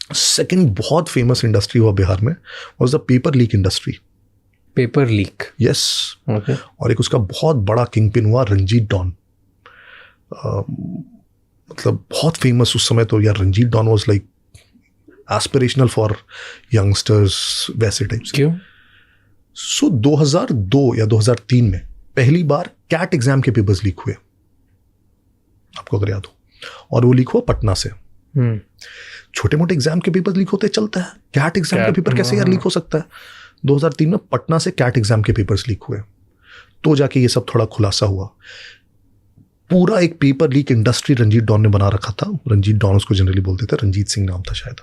Second बहुत famous industry हुआ बिहार में was the paper leak industry. Paper leak. Yes. Okay. और एक उसका बहुत बड़ा किंग पिन हुआ रंजीत डॉन. मतलब बहुत फेमस उस समय तो यार. Ranjit don was like aspirational for youngsters वैसे टाइप्स. क्यों? सो 2002 या 2003 में पहली बार कैट एग्जाम के पेपर्स लीक हुए, आपको अगर याद हो. और वो लीक हुआ पटना से. छोटे मोटे एग्जाम के पेपर लीक होते चलता है, कैट एग्जाम के पेपर कैसे यार लीक हो सकता है. 2003 में पटना से कैट एग्जाम के पेपर्स लीक हुए, तो जाके ये सब थोड़ा खुलासा हुआ. पूरा एक paper leak industry Ranjit don ने बना रखा था. रंजीत डॉन उसको जनरली बोलते थे, रंजीत सिंह नाम था शायद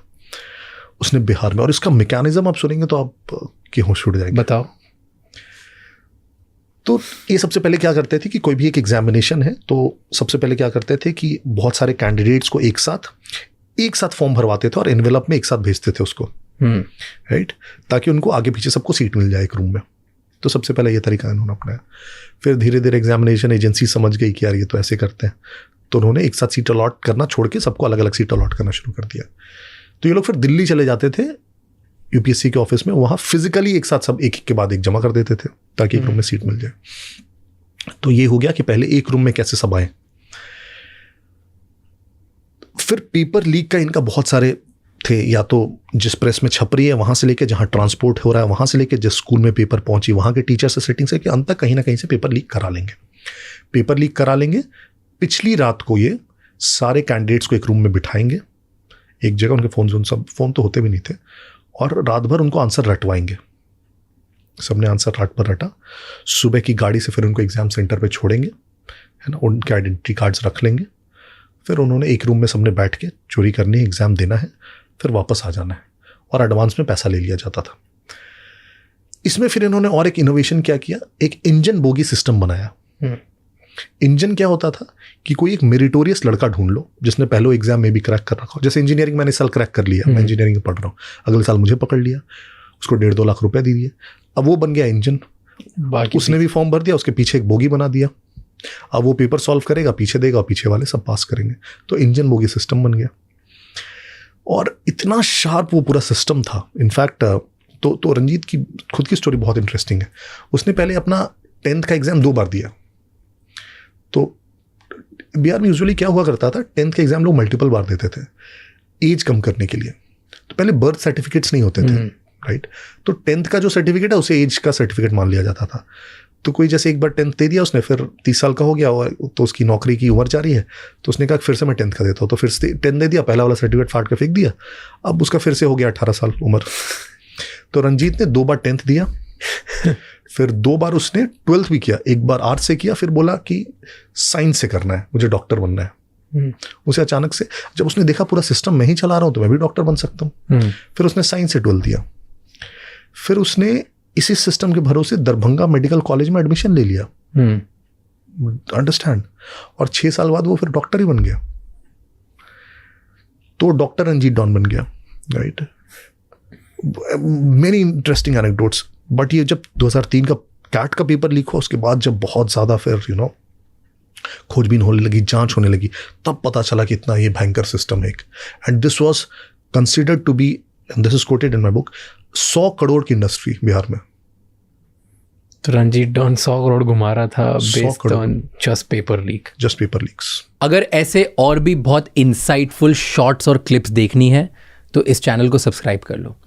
उसने, बिहार में. और इसका मैकेनिज्म आप सुनेंगे तो आप के होश उड़ जाएंगे. बताओ. तो ये सबसे पहले क्या करते थे कि कोई भी एक एग्जामिनेशन है तो सबसे पहले क्या करते थे कि बहुत सारे कैंडिडेट्स को एक साथ फॉर्म भरवाते थे और एनवेलप में एक साथ भेजते थे उसको, राइट, ताकि उनको आगे पीछे सबको सीट मिल जाए एक रूम में. तो सबसे पहले ये तरीका इन्होंने अपनाया. फिर धीरे धीरे एग्जामिनेशन एजेंसी समझ गई कि यार ये तो ऐसे करते हैं, तो उन्होंने एक साथ सीट अलॉट करना छोड़ के सबको अलग अलग सीट अलॉट करना शुरू कर दिया. तो ये लोग फिर दिल्ली चले जाते थे यूपीएससी के ऑफिस में, वहाँ फिजिकली एक साथ सब एक के बाद एक जमा कर देते थे ताकि एक रूम में सीट मिल जाए. तो ये हो गया कि पहले एक रूम में कैसे सब आए. फिर पेपर लीक का इनका बहुत सारे थे, या तो जिस प्रेस में छप रही है वहाँ से लेके जहाँ ट्रांसपोर्ट हो रहा है वहाँ से लेके जिस स्कूल में पेपर पहुँची वहाँ के टीचर से सेटिंग से कि अंत तक कहीं ना कहीं से पेपर लीक करा लेंगे. पिछली रात को ये सारे कैंडिडेट्स को एक रूम में बिठाएंगे एक जगह, उनके फ़ोन तो होते भी नहीं थे, और रात भर उनको आंसर रटवाएंगे. सबने आंसर रात भर रटा. सुबह की गाड़ी से फिर उनको एग्ज़ाम सेंटर पे छोड़ेंगे, है ना, उनके आइडेंटिटी कार्ड्स रख लेंगे. फिर उन्होंने एक रूम में सबने बैठ के चोरी करनी है, एग्ज़ाम देना है, फिर वापस आ जाना है, और एडवांस में पैसा ले लिया जाता था. इसमें फिर इन्होंने और एक इनोवेशन क्या किया, एक इंजन बोगी सिस्टम बनाया. इंजन क्या होता था कि कोई एक मेरिटोरियस लड़का ढूंढ लो जिसने पहले एग्जाम में भी क्रैक कर रखा हो. जैसे इंजीनियरिंग मैंने साल क्रैक कर लिया, मैं इंजीनियरिंग पढ़ रहा हूँ, अगले साल मुझे पकड़ लिया, उसको 1.5-2 लाख रुपए दे दिए. अब वो बन गया इंजन, उसने भी फॉर्म भर दिया, उसके पीछे एक बोगी बना दिया. अब वो पेपर सॉल्व करेगा, पीछे देगा, और पीछे वाले सब पास करेंगे. तो इंजन बोगी सिस्टम बन गया. और इतना शार्प वो पूरा सिस्टम था. इनफैक्ट तो रंजीत की खुद की स्टोरी बहुत इंटरेस्टिंग है. उसने पहले अपना 10th का एग्जाम 2 बार दिया. तो बिहार में यूजुअली क्या हुआ करता था, 10th के एग्जाम लोग मल्टीपल बार देते थे एज कम करने के लिए. तो पहले बर्थ सर्टिफिकेट्स नहीं होते थे, राइट. तो 10th का जो सर्टिफिकेट है उसे एज का सर्टिफिकेट मान लिया जाता था. तो कोई जैसे एक बार 10th दे दिया उसने, फिर 30 साल का हो गया और तो उसकी नौकरी की उम्र जा रही है, तो उसने कहा फिर से मैं 10th का देता हूँ. तो फिर से 10 दे दिया, पहला वाला सर्टिफिकेट फाड़ के फेंक दिया. अब उसका फिर से हो गया 18 साल उम्र. तो रंजीत ने 2 बार 10th दिया, फिर 2 बार उसने 12th भी किया. एक बार आर्ट्स से किया, फिर बोला कि साइंस से करना है, मुझे डॉक्टर बनना है. उसे अचानक से जब उसने देखा पूरा सिस्टम मैं ही चला रहा हूँ तो मैं भी डॉक्टर बन सकता हूँ, फिर उसने साइंस से 12th दिया. फिर उसने इसी सिस्टम के भरोसे दरभंगा मेडिकल कॉलेज में एडमिशन ले लिया, अंडरस्टैंड. और 6 साल बाद वो फिर डॉक्टर ही बन गया. तो डॉक्टर रंजीत डॉन बन गया, right. Many interesting anecdotes. But ये जब 2003 का कैट का पेपर लीक हुआ, उसके बाद जब बहुत ज़्यादा फिर खोजबीन होने लगी, जांच होने लगी, तब पता चला कि इतना ये भयंकर सिस्टम है. And this was considered to be, and this is quoted in my book, 100 crore की इंडस्ट्री बिहार में. तो रंजीत डॉन 100 करोड़ घुमा रहा था based on just paper leaks. अगर ऐसे और भी बहुत इंसाइटफुल शॉर्ट्स और क्लिप्स देखनी है तो इस चैनल को सब्सक्राइब कर लो.